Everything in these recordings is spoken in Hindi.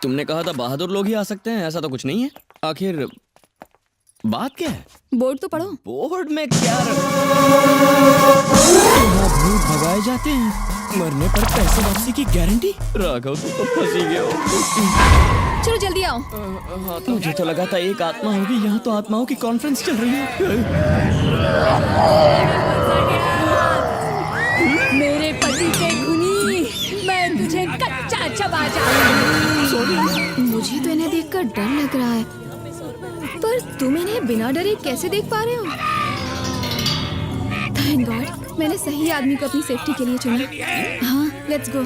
तुमने कहा था बहादुर लोग ही आ सकते हैं, ऐसा तो कुछ नहीं है। आखिर बात क्या है? बोर्ड तो पढ़ो। बोर्ड में क्या भूत भगाए जाते हैं, मरने पर पैसे वापसी की गारंटी। राघव तू तो फंसी गया हो। चलो जल्दी आओ। मुझे तो लगा था एक आत्मा होगी, यहाँ तो आत्माओं की कॉन्फ्रेंस चल रही है। मेरे पति के खूनी, मैं तुझे कच्चा चबा जाऊंगी। मुझे तो इन्हें देखकर डर लग रहा है, पर तुम इन्हें बिना डरे कैसे देख पा रहे हो? थैंक गॉड, मैंने सही आदमी को अपनी सेफ्टी के लिए चुना। हाँ, let's go.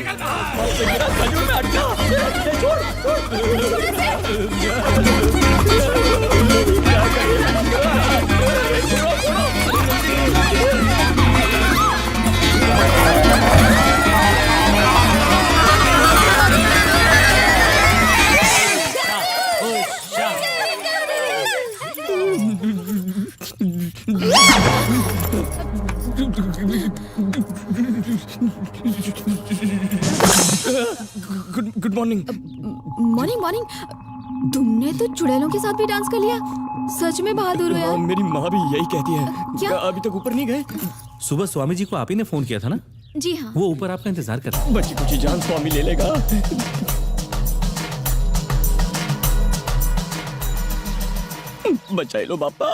Good morning. Morning morning. तुमने तो चुड़ैलों के साथ भी डांस कर लिया। सच में बहादुर हो यार। मेरी माँ भी यही कहती है। क्या? अभी तक ऊपर नहीं गए? सुबह स्वामी जी को आप ही ने फोन किया था ना? जी हाँ। वो ऊपर आपका इंतजार कर रहे हैं। बची कुछ जान स्वामी ले लेगा। बचाई लो बापा।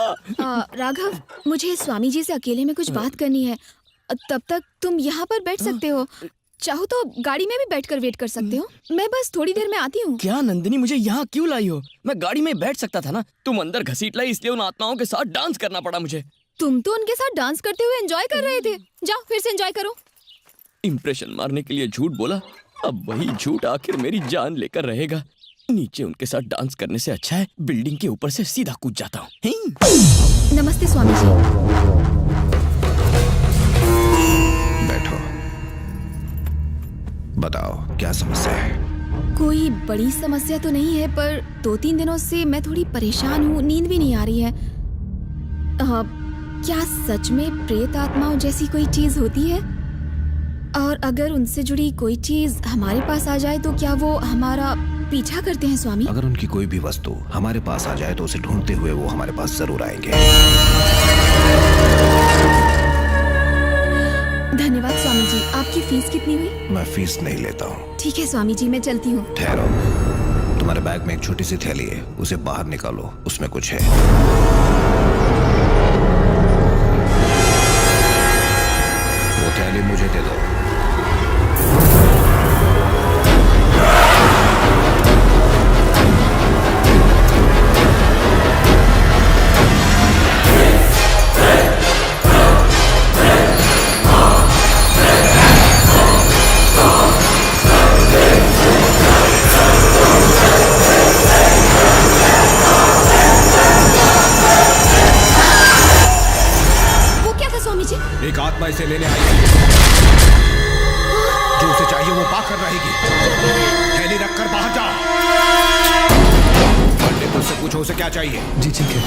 राघव, मुझे स्वामी जी से अकेले में कुछ बात करनी है। तब तक तुम यहाँ पर बैठ सकते हो। चाहो तो गाड़ी में भी बैठकर वेट कर सकते हो। मैं बस थोड़ी देर में आती हूँ। क्या नंदिनी, मुझे यहाँ क्यों लाई हो? मैं गाड़ी में बैठ सकता था ना। तुम अंदर घसीट लाई, इसलिए उन आत्माओं के साथ डांस करना पड़ा मुझे। तुम तो उनके साथ डांस करते हुए एंजॉय कर रहे थे। जाओ फिर से एंजॉय करो। इंप्रेशन मारने के लिए झूठ बोला, अब वही झूठ आखिर मेरी जान लेकर रहेगा। नीचे उनके साथ डांस करने से अच्छा है बिल्डिंग के ऊपर से सीधा कूद जाता हूँ। नमस्ते स्वामी जी। बैठो, बताओ क्या समस्या है? कोई बड़ी समस्या तो नहीं है, पर 2-3 दिनों से मैं थोड़ी परेशान हूँ। नींद भी नहीं आ रही है। क्या सच में प्रेत आत्माओं जैसी कोई चीज होती है? और अगर उनसे जुड़ी कोई चीज हमारे पास आ जाए तो क्या वो हमारा पीछा करते हैं स्वामी? अगर उनकी कोई भी वस्तु हमारे पास आ जाए तो उसे ढूंढते हुए वो हमारे पास जरूर आएंगे। धन्यवाद स्वामी जी। आपकी फीस कितनी हुई? मैं फीस नहीं लेता हूँ। ठीक है स्वामी जी, मैं चलती हूँ। ठहरो, तुम्हारे बैग में एक छोटी सी थैली है, उसे बाहर निकालो, उसमें कुछ है। वो थैली मुझे दे दो। एक आत्मा इसे लेने आई है। जो उसे चाहिए वो पाकर रहेगी। थैली रखकर बाहर जाओ। पंडित उससे पूछो उसे क्या चाहिए। जी ठीक है।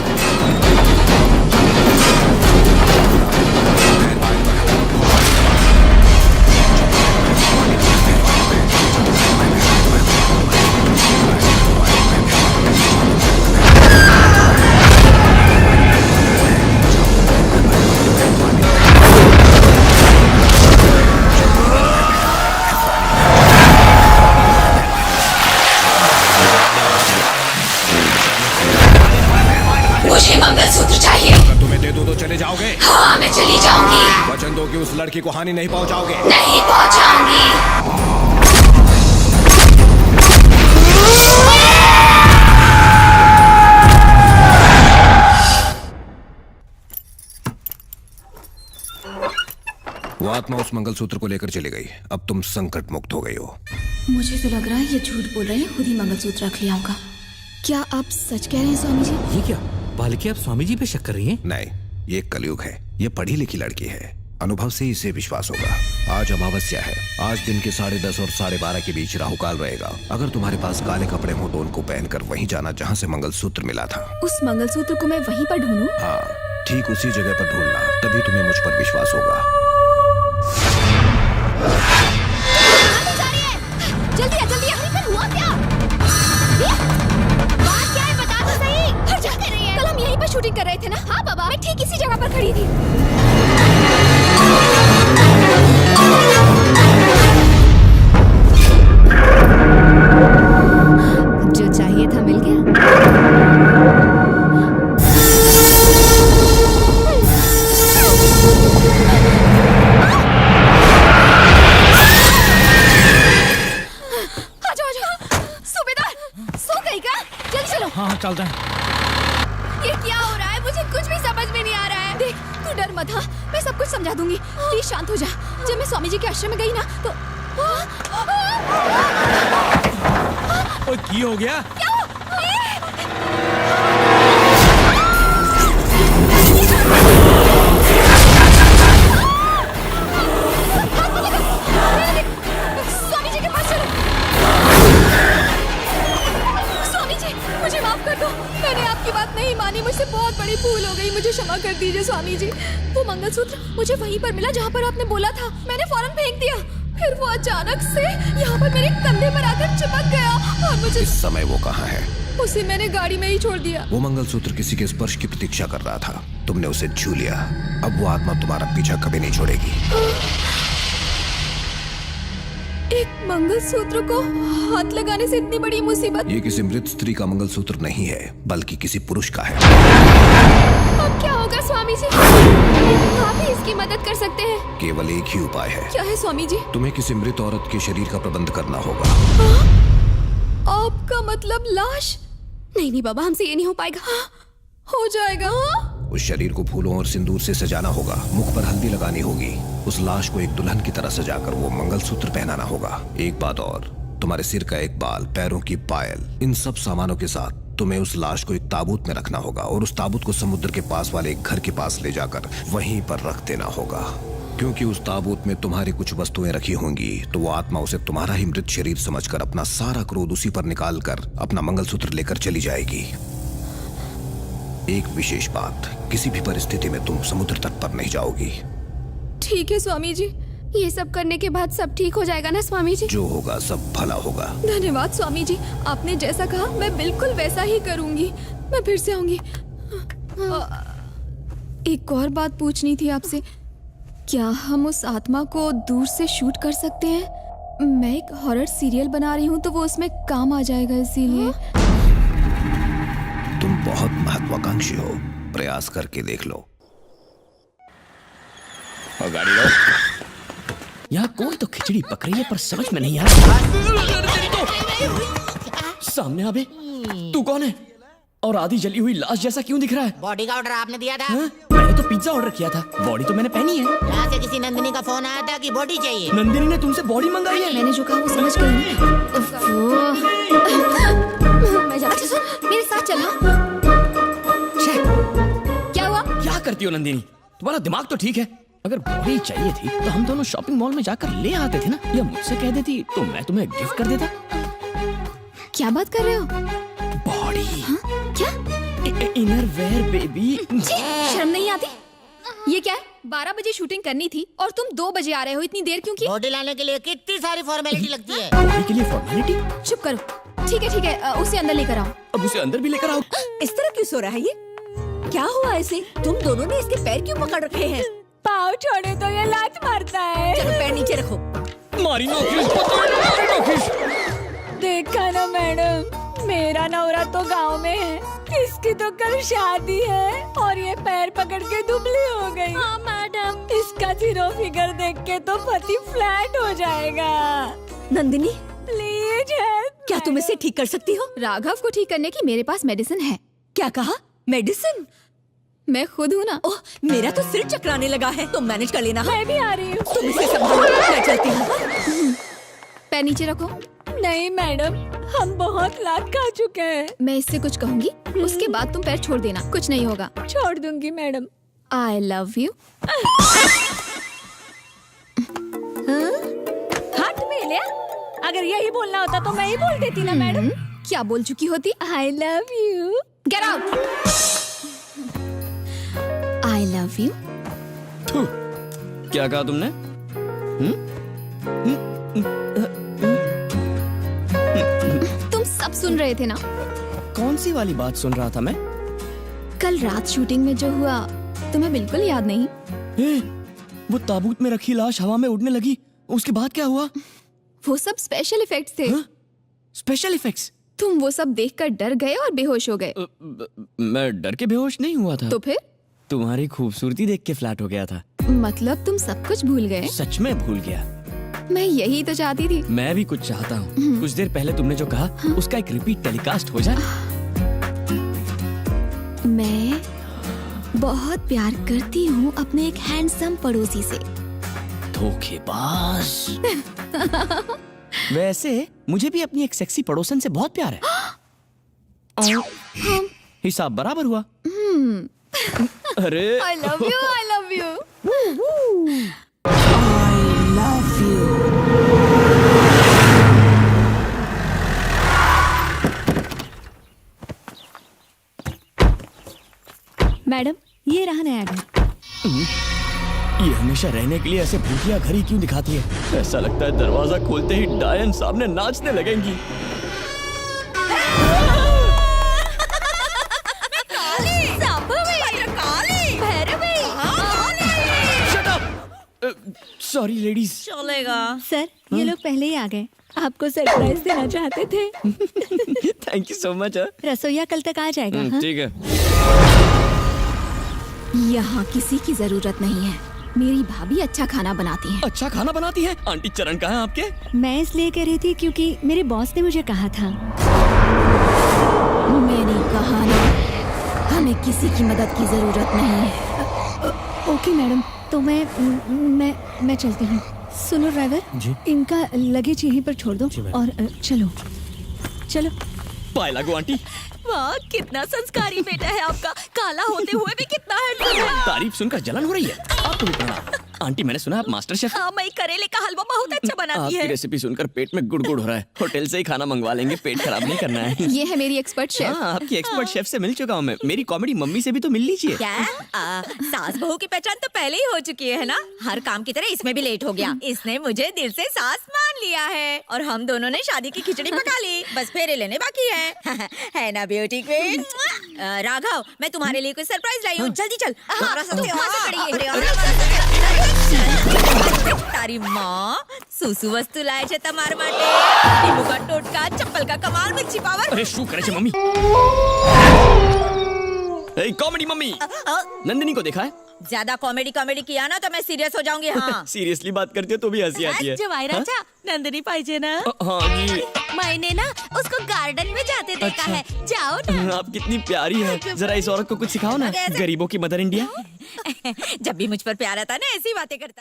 मुझे मंगलसूत्र चाहिए। अगर तुम्हें दे दूं तो चले जाओगे? हाँ, मैं चली जाऊंगी। वचन दो कि उस लड़की को हानि नहीं पहुंचाओगे। नहीं पहुंचाऊंगी। वो आत्मा उस मंगलसूत्र को लेकर चली गई। अब तुम संकट मुक्त हो गई हो। मुझे तो लग रहा है ये झूठ बोल रहे हैं। खुद ही मंगलसूत्र रख लिया होगा। क्या आप सच कह रहे हैं स्वामी जी? ये क्या बालिका, आप स्वामी जी पे शक कर रही हैं? नहीं, ये कलयुग है। ये पढ़ी लिखी लड़की है। अनुभव से इसे विश्वास होगा। आज अमावस्या है। आज दिन के 10:30 और 12:30 के बीच राहुकाल रहेगा। अगर तुम्हारे पास काले कपड़े हो तो उनको पहनकर वहीं जाना जहाँ से मंगलसूत्र मिला था। उस मंगलसूत्र को मैं वहीं पर ढूंढूं? हाँ, ठीक उसी जगह पर ढूंढना, तभी तुम्हें मुझ पर विश्वास होगा। जल्दी आ, हुआ क्या? चलते हैं। ये क्या हो रहा है? मुझे कुछ भी समझ में नहीं आ रहा है। देख, तू डर मत हाँ, मैं सब कुछ समझा दूंगी। प्लीज शांत हो जा। जब मैं स्वामी जी के आश्रम में गई ना तो ओए की हो गया? स्वामी जी के पास चलो। स्वामी जी, मुझे माफ कर दो। मैंने आपकी बात नहीं मानी, मुझसे बहुत बड़ी भूल हो गई। मुझे क्षमा कर दीजिए स्वामी जी। वो मंगलसूत्र मुझे वहीं पर मिला जहाँ पर आपने बोला था। मैंने फौरन फेंक दिया। फिर वो अचानक से यहाँ पर मेरे कंधे पर आकर चिपक गया और मुझे इस समय वो कहाँ है? उसे मैंने गाड़ी में ही छोड़ दिया। वो मंगलसूत्र किसी के स्पर्श की प्रतीक्षा कर रहा था, तुमने उसे छू लिया। अब वो आत्मा तुम्हारा पीछा कभी नहीं छोड़ेगी। एक मंगलसूत्र को हाथ लगाने से इतनी बड़ी मुसीबत। ये किसी मृत स्त्री का मंगलसूत्र नहीं है, बल्कि किसी पुरुष का है। अब क्या होगा स्वामी जी? आप ही इसकी मदद कर सकते हैं। केवल एक ही उपाय है। क्या है स्वामी जी? तुम्हें किसी मृत औरत के शरीर का प्रबंध करना होगा। आपका मतलब लाश? नहीं नहीं बाबा, हमसे ये नहीं हो पाएगा। हो जाएगा। उस शरीर को फूलों और सिंदूर से सजाना होगा, मुख पर हल्दी लगानी होगी, उस लाश को एक दुल्हन की तरह सजाकर वो मंगलसूत्र पहनाना होगा। एक बात और, तुम्हारे सिर का एक बाल, पैरों की पायल, इन सब सामानों के साथ तुम्हें उस लाश को एक ताबूत में रखना होगा और उस ताबूत को समुद्र के पास वाले एक घर के पास ले जाकर वहीं पर रख देना होगा। क्योंकि उस ताबूत में तुम्हारी कुछ वस्तुएं रखी होंगी, तो वो आत्मा उसे तुम्हारा ही मृत शरीर समझकर अपना सारा क्रोध उसी पर निकाल कर अपना मंगलसूत्र लेकर चली जाएगी। एक विशेष बात, किसी भी परिस्थिति में तुम समुद्र तट पर नहीं जाओगी। ठीक है स्वामी जी। ये सब करने के बाद सब ठीक हो जाएगा ना स्वामी जी? जो होगा सब भला होगा। धन्यवाद स्वामी जी, आपने जैसा कहा मैं बिल्कुल वैसा ही करूंगी। मैं फिर से आऊंगी। एक और बात पूछनी थी आपसे। क्या हम उस आत्मा को दूर से शूट कर सकते हैं? मैं एक हॉरर सीरियल बना रही हूँ तो वो उसमें काम आ जाएगा, इसीलिए। तुम बहुत महत्वाकांक्षी हो, प्रयास करके देख लो। और गाड़ी लो। यहाँ कोई तो खिचड़ी पक रही है पर समझ में नहीं आ रहा। सामने आबे, तू कौन है? और आधी जली हुई लाश जैसा क्यों दिख रहा है? बॉडी का ऑर्डर आपने दिया था? हाँ? मैंने तो पिज्जा ऑर्डर किया था, बॉडी तो मैंने पहनी है। यहाँ से किसी नंदिनी का फोन आया था कि बॉडी चाहिए। नंदिनी ने तुमसे बॉडी मंगाई है? मैंने जो कहा वो समझ गई। मैं जा। अच्छा सुन, मेरे साथ चल। क्या हुआ? क्या करती हो नंदिनी? तुम्हारा दिमाग तो ठीक है। अगर बॉडी चाहिए थी तो हम दोनों शॉपिंग मॉल में जाकर ले आते थे ना, या मुझसे कह देती तो मैं तुम्हें गिफ्ट कर देता। क्या बात कर रहे हो? बॉडी? क्या? Inner wear baby. शर्म नहीं आती? ये क्या है? 12 बजे शूटिंग करनी थी और तुम 2 बजे आ रहे हो। इतनी देर क्यों की? बॉडी लाने के लिए कितनी सारी फॉर्मेलिटी लगती है। बॉडी के लिए फॉर्मेलिटी? चुप करो। ठीक है, उसे अंदर लेकर आओ। अब उसे अंदर भी लेकर आओ। इस तरह क्यों सो रहा है ये? क्या हुआ इसे? तुम दोनों ने इसके पैर क्यों पकड़ रखे हैं? पाँव छोड़े तो ये लात मारता है। चलो पैर नीचे रखो। मारी नौकरी। देखा ना मैडम, मेरा नौरा तो गांव में है, इसकी तो कल शादी है और ये पैर पकड़ के दुबली हो गई। हाँ मैडम, इसका जीरो फिगर देख के तो पति फ्लैट हो जाएगा। Nandini, please help. क्या तुम इसे ठीक कर सकती हो? राघव को ठीक करने की मेरे पास मेडिसिन है। क्या कहा? मेडिसिन? मैं खुद हूँ ना। ओह, मेरा तो सिर चकराने लगा है। तुम मैनेज कर लेना। मैं भी आ रही हूँ। तुम इसे संभालो, मैं चलती हूँ। पैर नीचे रखो। नहीं मैडम, हम बहुत लात खा चुके हैं। मैं इससे कुछ कहूँगी, उसके बाद तुम पैर छोड़ देना, कुछ नहीं होगा। छोड़ दूंगी मैडम। I love you। हाथ में लिया? अगर यही बोलना होता तो मैं ही बोल देती ना मैडम। क्या बोल चुकी होती? I love you। Get out। I love you। क्या कहा तुमने? तुम सब सुन रहे थे ना? कौन सी वाली बात सुन रहा था मैं? कल रात शूटिंग में जो हुआ तुम्हें बिल्कुल याद नहीं? वो ताबूत में रखी लाश हवा में उड़ने लगी, उसके बाद क्या हुआ? वो सब स्पेशल इफेक्ट्स थे। Special effects? तुम वो सब देखकर डर गए और बेहोश हो गए। मैं डर के बेहोश नहीं हुआ था। तो फिर? तुम्हारी खूबसूरती देख के फ्लैट हो गया था। मतलब तुम सब कुछ भूल गए? सच में भूल गया। मैं यही तो चाहती थी। मैं भी कुछ चाहता हूँ। कुछ देर पहले तुमने जो कहा उसका एक रिपीट टेलीकास्ट हो जाए। मैं बहुत प्यार करती हूँ अपने एक हैंडसम पड़ोसी से। धोखेबाज। वैसे मुझे भी अपनी एक सेक्सी पड़ोसन से बहुत प्यार है। हिसाब बराबर हुआ। अरे I love you, I love you। Madam, ये रहा नया घर। ये हमेशा रहने के लिए ऐसे भूतिया घर ही क्यों दिखाती है? ऐसा लगता है दरवाजा खोलते ही डायन सामने नाचने लगेंगी। Sorry ladies. चलेगा सर, ये लोग पहले ही आ गए। आपको सरप्राइज देना चाहते थे। Thank you so much. रसोईया कल तक आ जाएगा। हाँ? ठीक है। यहाँ किसी की जरूरत नहीं है। मेरी भाभी अच्छा खाना बनाती है। अच्छा खाना बनाती है? आंटी चरण कहाँ हैं आपके? मैं इसलिए कह रही थी क्योंकि मेरे बॉस ने मुझे कहा था। मैंने कहा ना, हमें किसी की मदद की जरूरत नहीं है। ओके मैडम, तो मैं चलती हूँ। सुनो ड्राइवर जी? इनका लगेज यहीं पर छोड़ दो और चलो चलो। पाए लागो आंटी। वाह, कितना संस्कारी बेटा है आपका। काला होते हुए भी कितना हैंडसम है। तारीफ सुनकर जलन हो रही है। आपको भी प्रणाम। आंटी मैंने सुना आप मास्टर शेफ। हाँ, मैं करेले का हलवा बहुत अच्छा बनाती आपकी है। रेसिपी सुनकर पेट में गुड़गुड़ हो रहा है। होटल से ही खाना मंगवा लेंगे, पेट खराब नहीं करना है। ये है मेरी एक्सपर्ट शेफ। हाँ, आपकी एक्सपर्ट शेफ से मिल चुका हूँ मैं। मेरी कॉमेडी मम्मी से भी तो मिल लीजिए। क्या? सास बहू की पहचान तो पहले ही हो चुकी है ना। हर काम की तरह इसमें भी लेट हो गया। इसने मुझे दिल से सास मान लिया है और हम दोनों ने शादी की खिचड़ी पका ली। बस फेरे लेने बाकी है ना ब्यूटी क्वीन। राघव, मैं तुम्हारे लिए कोई सरप्राइज लाई हूँ। जल्दी चल। हमारा सब वहाँ से पड़ी है। તારી માં સુસુ વસ્તુ લાય છે તમાર માટે ટીમુકા ટોટકા ચપ્પલ કા કમાલ મિર્ચી પાવર अरे शू करे मम्मी। कॉमेडी मम्मी नंदिनी को देखा है? ज्यादा कॉमेडी कॉमेडी किया ना तो मैं सीरियस हो जाऊंगी। हाँ सीरियसली बात करती हो तो भी हंसी आती है। जवाई राजा, नंदिनी पाइजे ना। हाँ जी। मैंने ना उसको गार्डन में जाते देखा है। जाओ ना। आप कितनी प्यारी है। जरा इस औरत को कुछ सिखाओ ना। गरीबों की मदर इंडिया। जब भी मुझ पर प्यार आता ना ऐसी बातें करता।